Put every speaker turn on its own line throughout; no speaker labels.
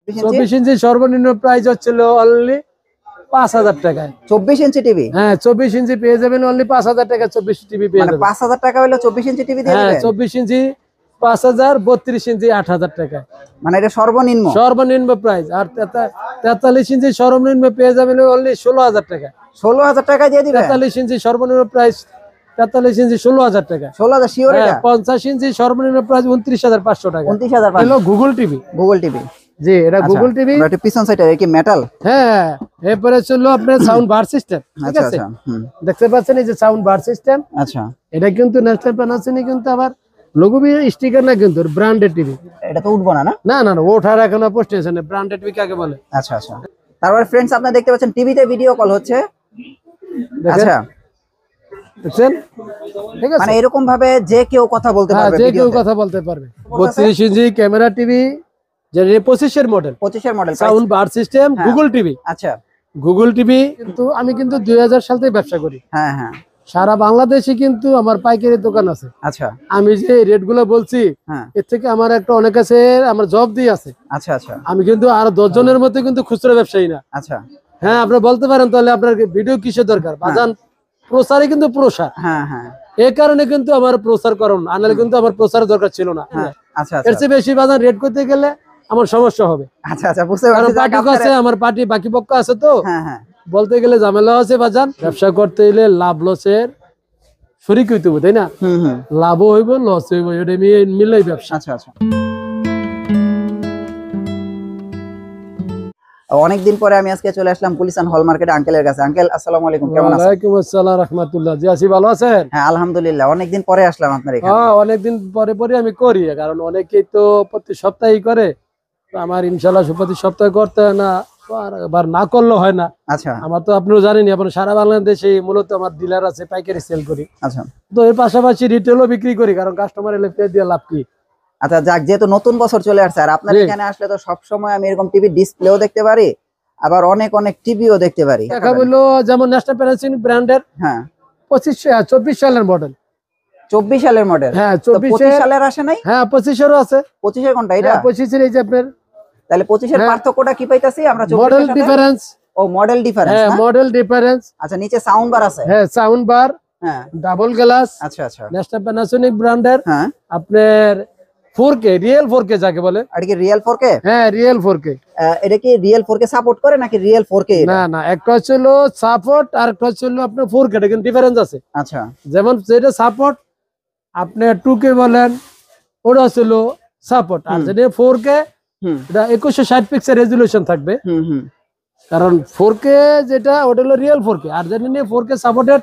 24 ইঞ্চি সর্বনিম্ন প্রাইস হচ্ছিল অনলি 5000 টাকায়।
24 ইঞ্চি টিভি?
হ্যাঁ 24 ইঞ্চি পেয়ে যাবেন অনলি 5000 টাকা। 24 টিভি পেয়ে যাবেন
5000 টাকা হলো 24 ইঞ্চি টিভি দিয়ে দিবেন?
হ্যাঁ 24 ইঞ্চি 5000, 32 ইঞ্চি 8000 টাকা।
মানে এটা
সর্বনিম্ন প্রাইস। আর 43 ইঞ্চি সর্বনিম্ন পেয়ে যাবেন অনলি 16000 টাকা।
16000 টাকা দিয়ে দিবেন?
43 ইঞ্চি সর্বনিম্ন প্রাইস 43 ইঞ্চি 16000 টাকা।
16000 শিওর এটা?
50 ইঞ্চি সর্বনিম্ন প্রাইস 29500 টাকা।
29500
হলো গুগল টিভি।
গুগল টিভি,
জি এটা গুগল টিভি।
এটা পিছন সাইডে কি মেটাল?
হ্যাঁ এরপরে ছিল আপনার সাউন্ড বার সিস্টেম, ঠিক আছে? দেখতে পাচ্ছেন এই যে সাউন্ড বার সিস্টেম।
আচ্ছা
এটা কিন্তু ন্যাশনাল প্যানাসোনিক কিন্তু আবার লোগো বি স্টিকার না, কিন্তু ব্র্যান্ডেড টিভি।
এটা তো উঠবো না? না
না না ওঠার এখনো পোস্টেশন না। ব্র্যান্ডেড টিভি কাকে বলে?
আচ্ছা আচ্ছা। তারপরে फ्रेंड्स আপনারা দেখতে পাচ্ছেন টিভিতে ভিডিও কল হচ্ছে। আচ্ছা
দেখছেন, ঠিক আছে?
মানে এরকম ভাবে যে কেউ কথা বলতে পারবে?
যে কেউ কথা বলতে পারবে। 32 ইঞ্চি ক্যামেরা টিভি, যেটা 25 এর মডেল।
25 এর model,
sound bar system, Google TV.
আচ্ছা
গুগল টিভি কিন্তু আমি কিন্তু 2000 সাল থেকে ব্যবসা করি।
হ্যাঁ হ্যাঁ।
সারা বাংলাদেশে কিন্তু আমার পাইকারি দোকান আছে।
আচ্ছা
আমি যে রেট গুলো বলছি এর থেকে আমার একটা অনেক কাছে আমার জব দিয়ে আছে।
আচ্ছা আচ্ছা।
আমি কিন্তু আরো 10 জনের মধ্যে কিন্তু খুচরা ব্যবসায়ী না।
আচ্ছা
হ্যাঁ আপনি বলতে পারেন তাহলে আপনার ভিডিও কিসের দরকার? বাজান প্রচারই কিন্তু প্রসার।
হ্যাঁ হ্যাঁ।
এই কারণে কিন্তু আমার প্রচার করুন, আনালে কিন্তু আমার প্রচারের দরকার ছিল না।
আচ্ছা
এর চেয়ে বেশি বাজান রেট করতে গেলে আমার সমস্যা হবে।
আচ্ছা আচ্ছা বুঝতে পারছি।
পার্টি আছে, আমার পার্টি বাকি পক্ষ আছে, তো
হ্যাঁ হ্যাঁ
বলতে গেলে ঝামেলা আছে বাজান। ব্যবসা করতে গেলে লাভ লসের শরিক হইতে হবে, তাই না? লাভও হইব লস হইব, এটা মিলেই ব্যবসা।
আচ্ছা আচ্ছা। অনেকদিন পরে আমি আজকে চলে আসলাম গুলিস্তান হল মার্কেটে আঙ্কেলের কাছে। আঙ্কেল আসসালামু আলাইকুম, কেমন আছেন?
ওয়ালাইকুম আসসালাম রাহমাতুল্লাহ। জি আছি, ভালো আছেন?
হ্যাঁ আলহামদুলিল্লাহ। অনেকদিন পরে আসলাম আপনার এখানে।
হ্যাঁ অনেকদিন পরে আমি করি, কারণ অনেকেই তো প্রতি সপ্তাহেই করে। আমার ইনশাআল্লাহ প্রতি সপ্তাহে করতে হয় না, আবার না করলেও হয় না।
আচ্ছা
আমার তো আপনিও জানেন আপনার সারা বাংলাদেশে মূলত আমার ডিলার আছে, পাইকারি সেল করি।
আচ্ছা
তো এর পাশাপাশি রিটেলও বিক্রি করি, কারণ কাস্টমার এলে পে দিয়ে লাভ কি।
আচ্ছা যাক, যেহেতু নতুন বছর চলে আসছে আর আপনার এখানে আসলে তো সব সময় আমি এরকম টিভি ডিসপ্লেও দেখতে পারি, আবার অনেক অনেক টিভিও দেখতে পারি।
দেখা বললো যেমন ন্যাশনাল প্যানাসোনিক ব্র্যান্ডের।
হ্যাঁ
24 সালের মডেল।
24 সালের মডেল?
হ্যাঁ
25 সালের আসে নাই?
হ্যাঁ 25 এরও আছে।
25 এর কোনটা এটা?
25 এর এই যে আপনার।
তাহলে 25 এর পার্থক্যটা কি পাইতাছি আমরা?
Model difference.
ও মডেল ডিফারেন্স।
হ্যাঁ মডেল ডিফারেন্স।
আচ্ছা নিচে সাউন্ড বার আছে?
হ্যাঁ সাউন্ড বার,
হ্যাঁ
ডাবল গ্লাস।
আচ্ছা আচ্ছা।
ন্যাশনাল প্যানাসোনিক ব্র্যান্ডের।
হ্যাঁ
আপনার 4K রিয়েল 4K যাকে বলে।
এটা কি রিয়েল 4K?
হ্যাঁ রিয়েল 4K।
এটা কি রিয়েল 4K সাপোর্ট করে নাকি রিয়েল 4K?
না না, একটা হচ্ছিল সাপোর্ট আর একটা হচ্ছিল আপনার 4K, এটা কিন্তু ডিফারেন্স আছে।
আচ্ছা
যেমন যেটা সাপোর্ট আপনি 2K বলেন, ওটা হচ্ছিল সাপোর্ট। আর যেটা 4K এটা 2160 পিক্সেল রেজুলেশন থাকবে। কারণ 4K যেটা ওটা হলো রিয়েল 4K, আর যেটা নিয়ে 4K সাপোর্টেড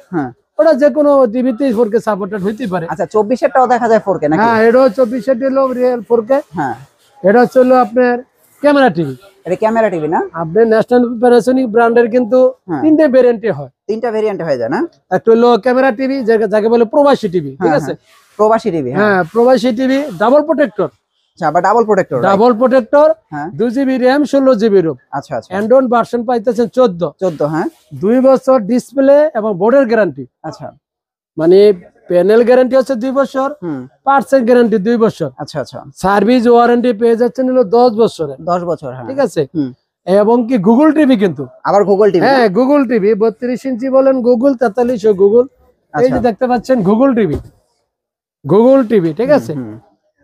ওটা যে কোনো টিভিতে 4K সাপোর্টেড হইতে পারে।
আচ্ছা 24 এরটাও দেখা যায় 4K নাকি?
হ্যাঁ এটা 24 এর হলো রিয়েল 4K।
হ্যাঁ
এটা হচ্ছে হলো আপনার ক্যামেরা টিভি।
এটা ক্যামেরা টিভি না?
আপনার ন্যাশনাল প্যানাসোনিক ব্র্যান্ডের কিন্তু তিনটে ভেরিয়েন্টে হয়।
তিনটা ভেরিয়েন্ট হয়ে যায় না?
একটা হলো ক্যামেরা টিভি যাকে বলে প্রবাসী টিভি, ঠিক আছে?
প্রবাসী টিভি।
হ্যাঁ প্রবাসী টিভি ডাবল প্রোটেক্টর।
আচ্ছা আবার double protector?
Double protector, 2GB RAM 16GB ROM.
আচ্ছা আচ্ছা।
অ্যান্ড্রয়েড ভার্সন পাইতেছেন 14।
হ্যাঁ
2 বছর ডিসপ্লে এবং বোর্ডের গ্যারান্টি।
আচ্ছা
মানে প্যানেল গ্যারান্টি হচ্ছে 2 বছর, পার্টসের গ্যারান্টি 2 বছর।
আচ্ছা আচ্ছা।
সার্ভিস ওয়ারেন্টি পেয়ে যাচ্ছেন হলো 10 বছরের।
10 বছর, হ্যাঁ
ঠিক আছে? এবং কি গুগল টিভি কিন্তু।
আবার গুগল টিভি? হ্যাঁ
গুগল টিভি 32 ইঞ্চি বলেন গুগল, 43 ও গুগল। এই যে দেখতে পাচ্ছেন গুগল টিভি, গুগল টিভি, ঠিক আছে?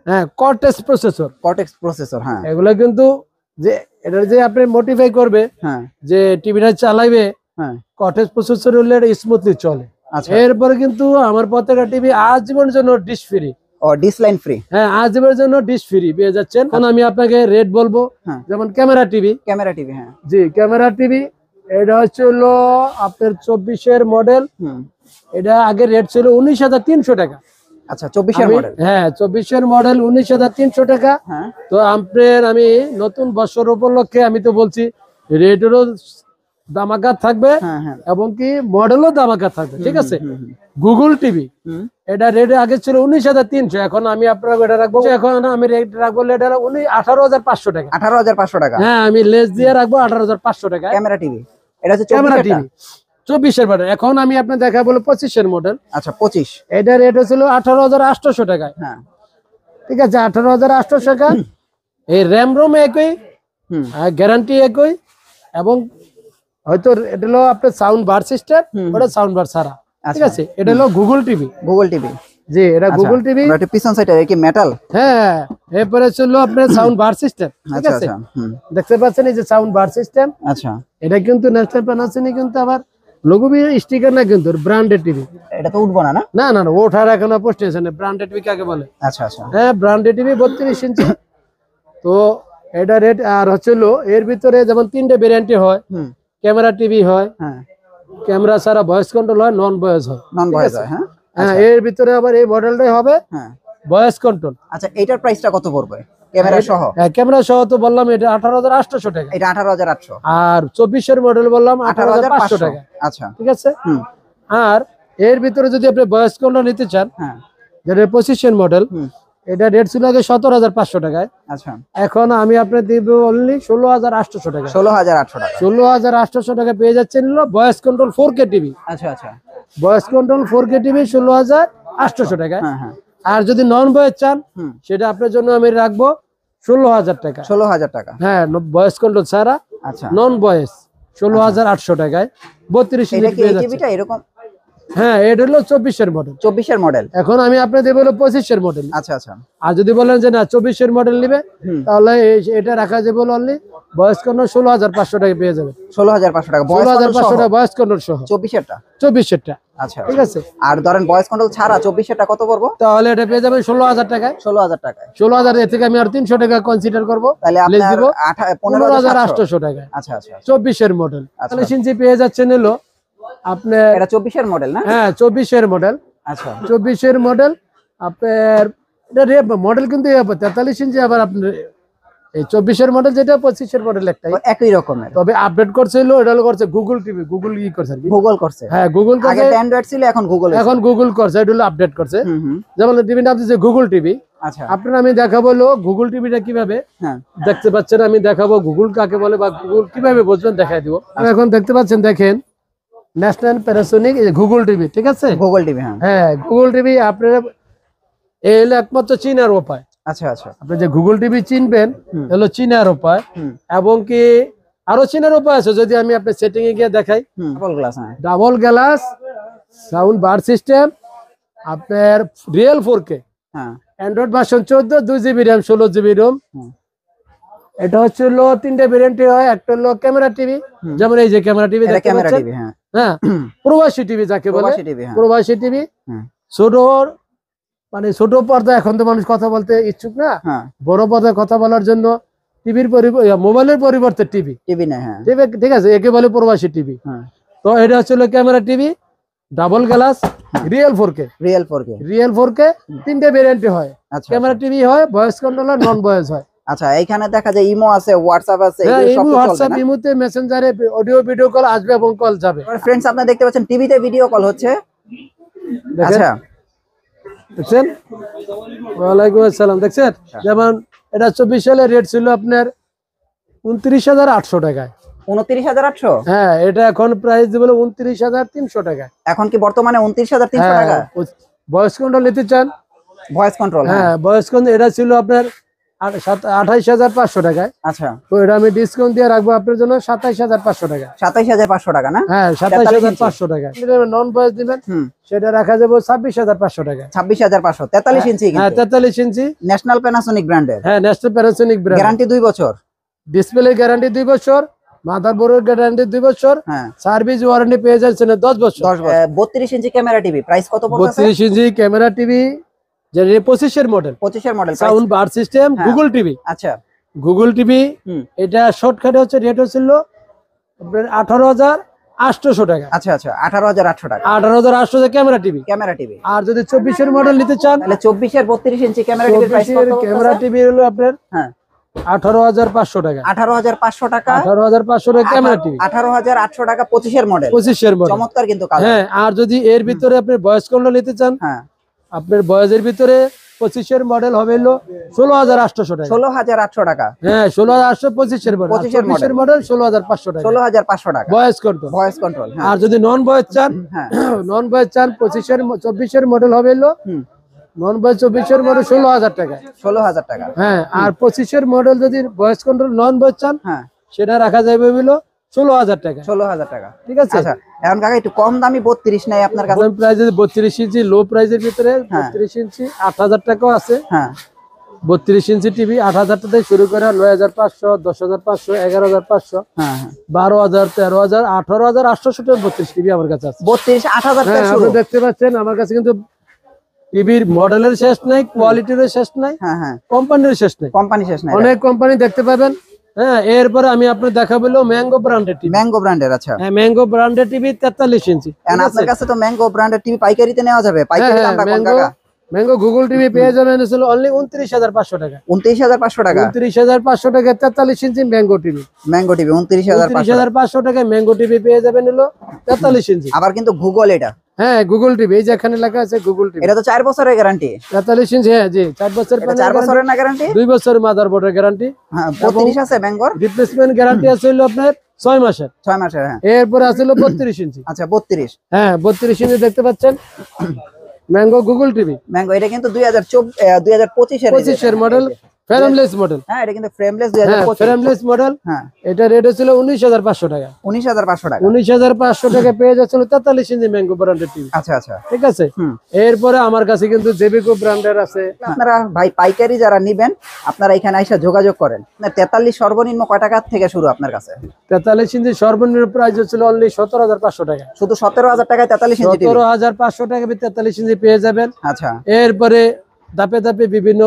হ্যাঁ কর্টেক্স প্রসেসর। হ্যাঁ
এগুলা
কিন্তু যে এটা যে আপনি মডিফাই করবে, যে টিভিটা চালাইবে, কর্টেক্স প্রসেসর হলে এটা স্মুথলি চলে। এরপরে কিন্তু আমার প্রত্যেকটা টিভি আজীবনের জন্য ডিশ ফ্রি।
ও ডিসলাইন ফ্রি?
হ্যাঁ আজীবনের জন্য ডিশ ফ্রি পেয়ে যাচ্ছেন। এখন আমি আপনাকে রেট বলবো। যেমন ক্যামেরা টিভি।
হ্যাঁ
জি ক্যামেরা টিভি এটা হচ্ছে হলো আপনার 24 এর মডেল। এটা আগে রেট ছিল 19300 টাকা।
আচ্ছা 24 এর মডেল?
হ্যাঁ 24 এর মডেল 19300 টাকা। তো আপনার আমি নতুন বছর উপলক্ষে আমি তো বলছি রেটেরও দামাকা থাকবে এবং কি মডেলও দামাকা থাকবে, ঠিক আছে? গুগল টিভি এটা রেট আগে ছিল 19300, এখন আমি আপনার এটা রাখবো, এখন আমি রেট রাখবো এটা 18500 টাকা।
18500 টাকা?
হ্যাঁ আমি লেস দিয়ে রাখবো 18500 টাকা।
ক্যামেরা টিভি এটা হচ্ছে
ক্যামেরা টিভি 24 এর মডেল। এখন আমি আপনার দেখা বলে 25 এর মডেল।
আচ্ছা 25,
এটা রেট ছিল 18800 টাকা।
হ্যাঁ
ঠিক আছে 18800 টাকা। এই র্যাম রোম একই, গ্যারান্টি একই, এবং হয়তো এটা হলো আপনার সাউন্ড বার সিস্টেম, ওটা সাউন্ড বার ছাড়া, ঠিক আছে। এটা হলো গুগল টিভি, জি এটা গুগল টিভি।
এটা পিছন সাইডে কি মেটাল?
হ্যাঁ, এরপরে ছিল আপনার সাউন্ড বার সিস্টেম, ঠিক আছে। দেখতে পাচ্ছেন এই যে সাউন্ড বার সিস্টেম।
আচ্ছা,
এটা কিন্তু ন্যাশনাল প্যানাসোনিক, কিন্তু আবার লোগো স্টিকার না, কিন্তু ব্র্যান্ডেড টিভি।
এটা তো উঠবো না, না
না না না, ওঠার এখনো পোস্ট হয়েছে না। ব্র্যান্ডেড টিভি কাকে বলে?
আচ্ছা আচ্ছা,
হ্যাঁ, ব্র্যান্ডেড টিভি 32 ইঞ্চি। তো এটা রেট আর হচ্ছিল এর ভিতরে যেমন 3টে ভেরিয়েন্টে হয়। ক্যামেরা টিভি হয়,
হ্যাঁ
ক্যামেরা ছাড়া ভয়েস কন্ট্রোল হয়, নন ভয়েস হয়।
নন ভয়েস হয়, হ্যাঁ।
হ্যাঁ, এর ভিতরে আবার এই মডেলটাই হবে
হ্যাঁ,
ভয়েস কন্ট্রোল।
আচ্ছা, এটার প্রাইসটা কত পড়বে ক্যামেরা সহ?
হ্যাঁ, ক্যামেরা সহ তো বললাম এটা 18,800 টাকা।
এটা 18,800।
আর 24 মডেল বললাম 18,500 টাকা।
আচ্ছা,
ঠিক আছে। আর এর ভিতরে যদি আপনি ভয়েস কন্ট্রোল নিতে চান,
হ্যাঁ,
যেটা 25 মডেল, এটা রেট ছিল আগে 17,500 টাকায়।
আচ্ছা,
এখন আমি আপনার দিব অনলি 16,800 টাকা।
16,800 টাকা।
16,800 টাকা পেয়ে যাচ্ছেন ভয়েস কন্ট্রোল 4K টিভি।
আচ্ছা আচ্ছা,
ভয়েস কন্ট্রোল 4K টিভি 16,800 টাকা।
হ্যাঁ হ্যাঁ।
আর যদি নন ভয়েস চান, সেটা আপনার জন্য আমি রাখবো 16,000 টাকা।
16,000 টাকা,
হ্যাঁ, ভয়েস কন্ট্রোল ছাড়া।
আচ্ছা,
নন ভয়েস 16,800 টাকায় 32
এটা
ইঞ্চি
কি
পেয়ে
এই
যাচ্ছে।
টিভিটা এরকম?
হ্যাঁ, এটা হলো 24 মডেল।
24 মডেল।
এখন আমি আপনাদের দেব হলো 25 মডেল।
আচ্ছা আচ্ছা।
আর যদি বলেন যে না 24 মডেল নিবে, তাহলে এটা রাখা যাবে অনলি ভয়েস কন্ট্রোল 16,500 টাকা পেয়ে যাবে।
16,500 টাকা
16,500 টাকা ভয়েস কন্ট্রোল সহ।
24 এরটা?
24
আচ্ছা,
ঠিক আছে।
আর ধরেন ভয়েস কন্ট্রোল ছাড়া 24 এরটা কত পড়বো?
তাহলে এটা পেয়ে যাবেন 16,000 টাকায়।
16,000 টাকায়।
16,000 এর থেকে আমি আর 300 টাকা কনসিডার করবো,
তাহলে
লেস
আপনার
দিব
15,800
টাকা।
আচ্ছা আচ্ছা,
24 মডেল। তাহলে সিনজি পেয়ে যাচ্ছেন হলো আপনার,
এটা 24 মডেল না?
হ্যাঁ 24 মডেল।
আচ্ছা,
24 মডেল আপনার এটা মডেল কিন্তু 43 ইঞ্চি। আবার আপনার এই 24 মডেল যেটা 25 মডেল একটাই,
একই রকমের।
তবে আপডেট করছে হলো এটা হলো করছে গুগল টিভি। গুগল ই করছে আর কি,
গুগল করছে।
হ্যাঁ গুগল
আগে
করছে,
অ্যান্ড্রয়েড ছিল, এখন গুগল।
এখন গুগল করছে, এটা হলো আপডেট করছে। যেমন টিভি নাম দিয়েছে গুগল টিভি।
আচ্ছা,
আপনার আমি দেখাবো হলো গুগল টিভিটা কিভাবে
হ্যাঁ
দেখতে পাচ্ছেন। আমি দেখাবো গুগল কাকে বলে বা গুগল কিভাবে বুঝবেন দেখাই দিব। এখন দেখতে পাচ্ছেন, দেখেন ন্যাশনাল প্যানাসোনিক গুগল টিভি, ঠিক আছে।
গুগল টিভি, হ্যাঁ
হ্যাঁ, গুগল টিভি আপনারা এই হলো একমাত্র চীনের উপায়।
আচ্ছা আচ্ছা,
আপনি যে গুগল টিভি চিনবেন হলো চীনের উপায়। এবং কি আরো চীনের উপায় আছে, যদি আমি আপনার সেটিং এ গিয়ে দেখাই।
ডাবল গ্লাস, হ্যাঁ
double glass, sound bar system, আপনার রিয়েল 4K,
হ্যাঁ,
Android version 14, 2GB RAM, 16GB Rome. এটা হচ্ছে হলো 3টে ভেরিয়েন্টে হয়। একটা হলো ক্যামেরা টিভি, যেমন এই যে ক্যামেরা টিভি দেখতে
ক্যামেরা
পাচ্ছেন।
টিভি, হ্যাঁ
হ্যাঁ, প্রবাসী টিভি যাকে বলে,
প্রবাসী টিভি, হ্যাঁ
প্রবাসী টিভি। ছোট মানে ছোট পর্দা, এখন তো মানুষ কথা বলতে ইচ্ছুক না,
হ্যাঁ
বড় পর্দায় কথা বলার জন্য টিভির মোবাইলের পরিবর্তে টিভি,
টিভি না, হ্যাঁ
ঠিক আছে, একে বলে প্রবাসী টিভি।
হ্যাঁ,
তো এটা হচ্ছে camera TV, double glass, real 4K। Real 4K 3টে ভেরিয়েন্টে হয়।
আচ্ছা,
ক্যামেরা টিভি হয়, ভয়েস কন্ট্রোল হয়, নন ভয়েস হয়।
আচ্ছা, এইখানে দেখা যায় ইমো আছে, হোয়াটসঅ্যাপ আছে,
হ্যাঁ,
এগুলো সব তো চলবে
হোয়াটসঅ্যাপ,
না?
ইমোতে, মেসেঞ্জারে অডিও ভিডিও কল আসবে এবং কল যাবে।
ফ্রেন্ডস, আপনারা দেখতে পাচ্ছেন টিভিতে ভিডিও কল হচ্ছে।
দেখেন,
আচ্ছা,
দেখছেন? ওয়ালাইকুম আসসালাম। দেখছেন, যেমন এটা 24 সালে রেট ছিল আপনার 29,800 টাকায়।
29,800?
হ্যাঁ, এটা এখন প্রাইস দিব 29,300 টাকায়।
এখন কি বর্তমানে 29,300 টাকা?
ভয়েস কন্ট্রোল নিতে চান?
ভয়েস কন্ট্রোল,
হ্যাঁ, ভয়েস কন্ট্রোল এটা ছিল আপনার 28,500 টাকায়।
আচ্ছা,
তো এটা আমি ডিসকাউন্ট দিয়ে রাখবো আপনার জন্য 27,500 টাকা।
27,500 টাকা না?
হ্যাঁ, 27,500 টাকা। নন ভয়েস দিবেন, সেটা রাখা যাবে 26,500 টাকা।
26,500, 43 ইঞ্চি।
হ্যাঁ, 43 ইঞ্চি,
ন্যাশনাল প্যানাসোনিক ব্র্যান্ডের।
হ্যাঁ, ন্যাশনাল প্যানাসোনিক ব্র্যান্ড।
গ্যারান্টি 2 বছর।
ডিসপ্লে গ্যারান্টি 2 বছর, মাদারবোর্ডের গ্যারান্টি 2 বছর,
হ্যাঁ,
সার্ভিস ওয়ারেন্টি পেয়ে যাচ্ছেন 10 বছর।
10 বছর। 32 ইঞ্চি ক্যামেরা টিভি, প্রাইস কত পড়ছে?
32 ইঞ্চি ক্যামেরা টিভি, যে 25 model,
25 model,
sound bar system, Google TV.
আচ্ছা,
গুগল টিভি, এটা শর্টকাটে হচ্ছে রেট হচ্ছিল আপনার 18,800 টাকা।
আচ্ছা আচ্ছা, 18,800 টাকা।
18,800 ক্যামেরা টিভি।
Camera TV.
আর যদি 24 মডেল নিতে চান,
তাহলে 24 32 ইঞ্চি ক্যামেরা টিভির প্রাইস কত?
ক্যামেরা টিভি হলো আপনার,
হ্যাঁ,
18,500 টাকা।
18,500 টাকা।
18,500 টাকা ক্যামেরা টিভি।
18,800 টাকা 25 মডেল।
25 মডেল,
চমৎকার কিন্তু কালার।
হ্যাঁ। আর যদি এর ভিতরে আপনি ভয়েস কন্ট্রোল নিতে চান,
হ্যাঁ,
আপনার বয়সের ভিতরে 25 মডেল হবে হলো 16,800 টাকা।
16,800 টাকা।
হ্যাঁ, 16,800 25 মডেল। 25 মডেল 16,500 টাকা।
16,500 টাকা
ভয়েস কন্ট্রোল।
Voice control.
আর যদি নন ভয়েস চান,
হ্যাঁ,
নন ভয়েস চান 24 মডেল হবে হলো নন ভয়েস 24-এর মডেল 16,000 টাকা।
16,000 টাকা।
হ্যাঁ, আর 25-এর মডেল যদি ভয়েস কন্ট্রোল নন ভয়েস চান,
হ্যাঁ,
সেটা রাখা যাবে হলো 16,000 টাকা।
16,000 টাকা,
ঠিক আছে।
আচ্ছা এখন কাকা একটু কম দামি 32 নাই আপনার কাছে?
প্রাইস 32 ইঞ্চি লো প্রাইসের ভিতরে 32 ইঞ্চি 8,000 টাকাও আছে।
হ্যাঁ,
32 ইঞ্চি টিভি 8,000 টাকা থেকে শুরু করে 9,500, 10,500, 11,500,
হ্যাঁ, হ্যাঁ,
12,000, 13,000, 18,800 টাকা 32 টিভি আমার কাছে আছে।
32 8,000 টাকা
হ্যাঁ,
শুরু।
আপনি দেখতে পাচ্ছেন আমার কাছে কিন্তু টিভির মডেলের শেষ নাই, কোয়ালিটিরও শেষ নাই,
হ্যাঁ, হ্যাঁ,
কোম্পানির শেষ নাই,
কোম্পানি শেষ নাই,
অনেক কোম্পানি দেখতে পাবেন। হ্যাঁ, এরপরে আমি আপনার দেখাবো ম্যাঙ্গো ব্র্যান্ডের টিভি।
ম্যাঙ্গো ব্র্যান্ডের, আচ্ছা।
হ্যাঁ, ম্যাঙ্গো ব্র্যান্ডের টিভি 43 ইঞ্চি।
এখন আপনার কাছে তো ম্যাঙ্গো ব্র্যান্ডের টিভি পাইকারিতে নেওয়া যাবে? পাইকারি দামটা কত টাকা?
ম্যাঙ্গো গুগল টিভি পেয়ে যাবেন হলো অনলি 29,500 টাকা।
29,500 টাকা,
29,500 টাকা 43 ইঞ্চি ম্যাঙ্গো টিভি।
Mango TV 29,500।
29,500 টাকা ম্যাঙ্গো টিভি পেয়ে যাবেন হলো 43 ইঞ্চি।
আবার কিন্তু গুগল এটা,
হ্যাঁ, গুগল টিভি, এই যে এখানে লেখা আছে গুগল টিভি।
এটা তো 4 বছরের গ্যারান্টি।
43 ইঞ্চি, হ্যাঁ জি, 4 বছর
4 বছরের না গ্যারান্টি?
2 বছর মাদারবোর্ডের গ্যারান্টি।
হ্যাঁ, 32 আছে ম্যাঙ্গোর।
রিপ্লেসমেন্ট গ্যারান্টি আছে হলো আপনার 6 মাসের।
6 মাসের, হ্যাঁ।
এরপরে আছে হলো 32 ইঞ্চি।
আচ্ছা 32।
হ্যাঁ, 32 ইঞ্চি দেখতে পাচ্ছেন ম্যাঙ্গো গুগল টিভি।
ম্যাঙ্গো এটা কিন্তু 2025 এর
25 এর মডেল, ফ্রেমলেস মডেল।
হ্যাঁ, এটা কিন্তু ফ্রেমলেস
হ্যাঁ,
2025।
Frameless model.
হ্যাঁ,
এটা রেট ছিল 19,500 টাকা।
19,500 টাকা।
19,500 টাকা পেয়ে যাচ্ছিল 43 ইঞ্চি ম্যাঙ্গো ব্র্যান্ডের টিভি।
আচ্ছা, আচ্ছা,
ঠিক আছে।
হুম।
এরপরে আমার কাছে কিন্তু জেবিকো ব্র্যান্ডের আছে।
আপনারা ভাই পাইকারি যারা নিবেন আপনারা এখানে এসে যোগাযোগ করেন। 43 সর্বনিম্ন কয় টাকা থেকে শুরু আপনার কাছে?
43 ইঞ্চি সর্বনিম্ন প্রাইস ছিল অনলি 17,500 টাকা।
শুধু 17,000 টাকায় 43 ইঞ্চি টিভি।
17,500 টাকা 43 ইঞ্চি পেয়ে যাবেন।
আচ্ছা,
এরপরে ধাপে ধাপে বিভিন্ন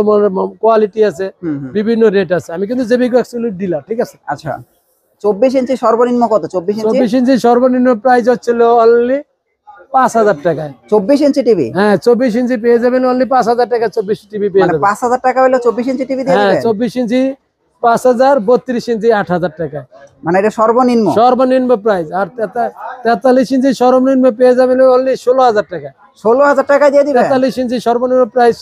কোয়ালিটি আছে,
হুম, হুম,
বিভিন্ন রেট আছে। আমি কিন্তু জেবিকো অ্যাকচুয়ালি ডিলার। ঠিক আছে।
আচ্ছা 24 ইঞ্চি সর্বনিম্ন কত? 24 ইঞ্চি
24 ইঞ্চি সর্বনিম্ন প্রাইস হচ্ছিল অনলি 5,000 টাকায়।
24 ইঞ্চি টিভি।
হ্যাঁ, 24 ইঞ্চি পেয়ে যাবেন অনলি 5,000 টাকা। 24 টিভি পেয়ে
মানে
যাবেন।
5,000 টাকা হলো 24 ইঞ্চি টিভি দিয়ে
হ্যাঁ,
দিবেন?
24 ইঞ্চি 5,000, 32 ইঞ্চি 8,000 টাকা
মানে এটা সর্বনিম্ন
সর্বনিম্ন প্রাইস। আর 43 ইঞ্চি সর্বনিম্ন পেয়ে যাবেন অনলি 16,000 টাকা।
16,000 টাকা দিয়ে দিবেন?
43 ইঞ্চি সর্বনিম্ন প্রাইস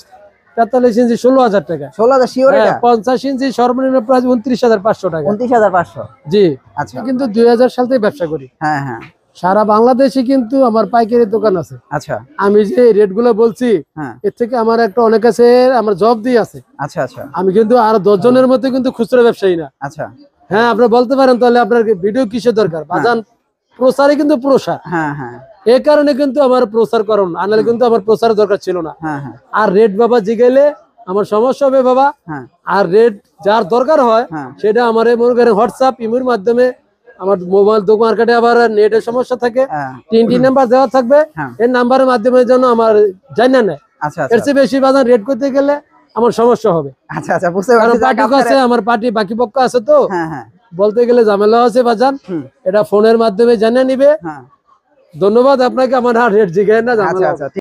43 ইঞ্চি 16,000 টাকা।
16,000 শিওর এটা?
50 ইঞ্চি সর্বনিম্ন প্রাইস 29,500 টাকা।
29,500।
জি।
আচ্ছা,
কিন্তু 2000 সাল থেকে ব্যবসা করি।
হ্যাঁ, হ্যাঁ,
সারা বাংলাদেশে কিন্তু আমার পাইকারি দোকান আছে।
আচ্ছা,
আমি যে রেট গুলো বলছি,
হ্যাঁ,
এর থেকে আমার একটা অনেক আছে, আমার জব দিয়ে আছে।
আচ্ছা, আচ্ছা,
আমি কিন্তু আর 10 জনের মধ্যে কিন্তু খুচরা ব্যবসায়ী না।
আচ্ছা,
হ্যাঁ, আপনি বলতে পারেন তাহলে আপনার ভিডিও কিসের দরকার? বাজান প্রচারে কিন্তু প্রসার,
হ্যাঁ, হ্যাঁ,
এই কারণে কিন্তু আমার প্রচার করুন, আনালে কিন্তু আমার প্রচারের দরকার ছিল না।
হ্যাঁ, হ্যাঁ,
আর রেট বাবা জিগাইলে আমার সমস্যা হবে বাবা।
হ্যাঁ,
আর রেট যার দরকার হয়
হ্যাঁ,
সেটা আমার মনে করেন হোয়াটসঅ্যাপ ইমোর মাধ্যমে, আমার মোবাইল দোকান মার্কেটে আবার নেটের সমস্যা থাকে,
হ্যাঁ,
3টি নাম্বার দেওয়া থাকবে,
হ্যাঁ,
এই নাম্বারের মাধ্যমে যেন আমার জানা নেয়।
আচ্ছা,
এর
আচ্ছা,
চেয়ে বেশি বাজার রেট করতে গেলে আমার সমস্যা হবে।
আচ্ছা, আচ্ছা, বুঝতে
কারণ
পারছি।
পার্টি আছে, আমার পার্টি বাকি পক্ষ আছে, তো
হ্যাঁ, হ্যাঁ,
বলতে গেলে ঝামেলা আছে বাজান।
হুম,
এটা ফোনের মাধ্যমে জানিয়ে নিবে।
হ্যাঁ,
ধন্যবাদ আপনাকে। আমার আর রেট জিগায় না,
আচ্ছা,
ঝামেলা
আচ্ছা।